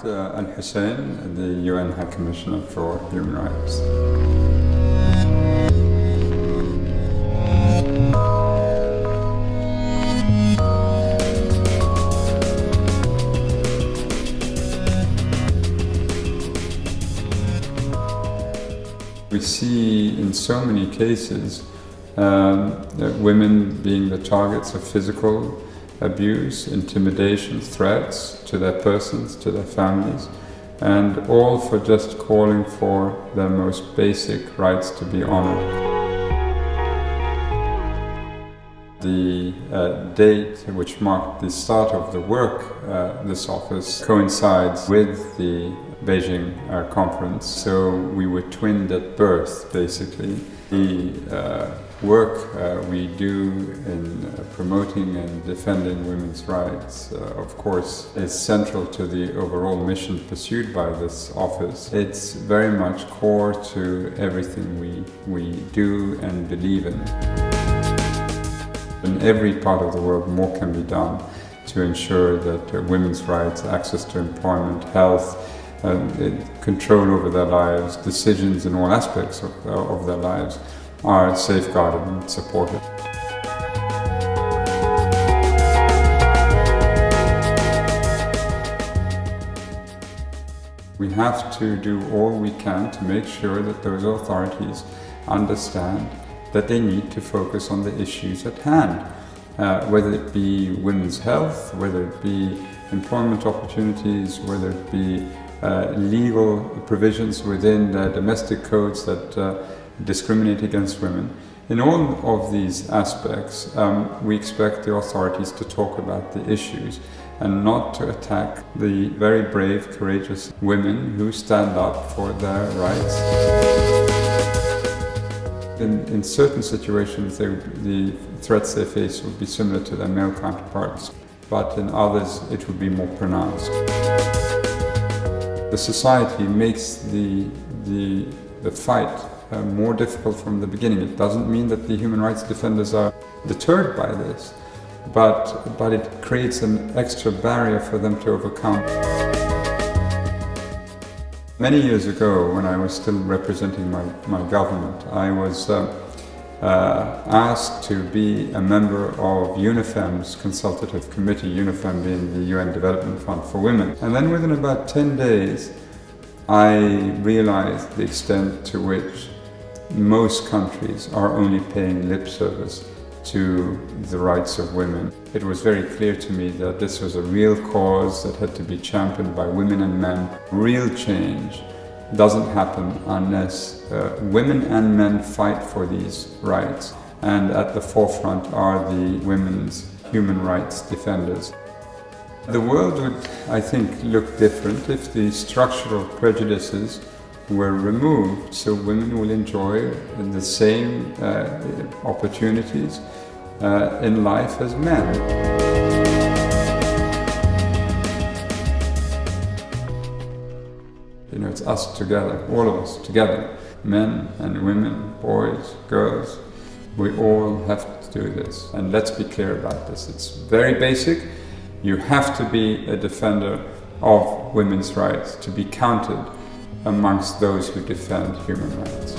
Zeid Hussein, the UN High Commissioner for Human Rights. We see in so many cases women being the targets of physical abuse, intimidation, threats to their persons, to their families, and all for just calling for their most basic rights to be honored. The date which marked the start of the work this office coincides with the Beijing conference, so we were twinned at birth, basically. The work we do in promoting and defending women's rights, of course, is central to the overall mission pursued by this office. It's very much core to everything we do and believe in. In every part of the world, more can be done to ensure that women's rights, access to employment, health, control over their lives, decisions in all aspects of their lives are safeguarded and supported. We have to do all we can to make sure that those authorities understand that they need to focus on the issues at hand, whether it be women's health, whether it be employment opportunities, whether it be legal provisions within the domestic codes that discriminate against women. In all of these aspects, we expect the authorities to talk about the issues and not to attack the very brave, courageous women who stand up for their rights. In certain situations, the threats they face would be similar to their male counterparts, but in others it would be more pronounced. The society makes the fight more difficult from the beginning. It doesn't mean that the human rights defenders are deterred by this, but it creates an extra barrier for them to overcome. Many years ago, when I was still representing my government, I was asked to be a member of UNIFEM's consultative committee, UNIFEM being the UN Development Fund for Women. And then within about 10 days, I realized the extent to which most countries are only paying lip service to the rights of women. It was very clear to me that this was a real cause that had to be championed by women and men. Real change doesn't happen unless women and men fight for these rights, and at the forefront are the women's human rights defenders. The world would, I think, look different if the structural prejudices were removed, so women will enjoy the same opportunities in life as men. You know, it's us together, all of us together, men and women, boys, girls. We all have to do this, and let's be clear about this. It's very basic. You have to be a defender of women's rights to be counted amongst those who defend human rights.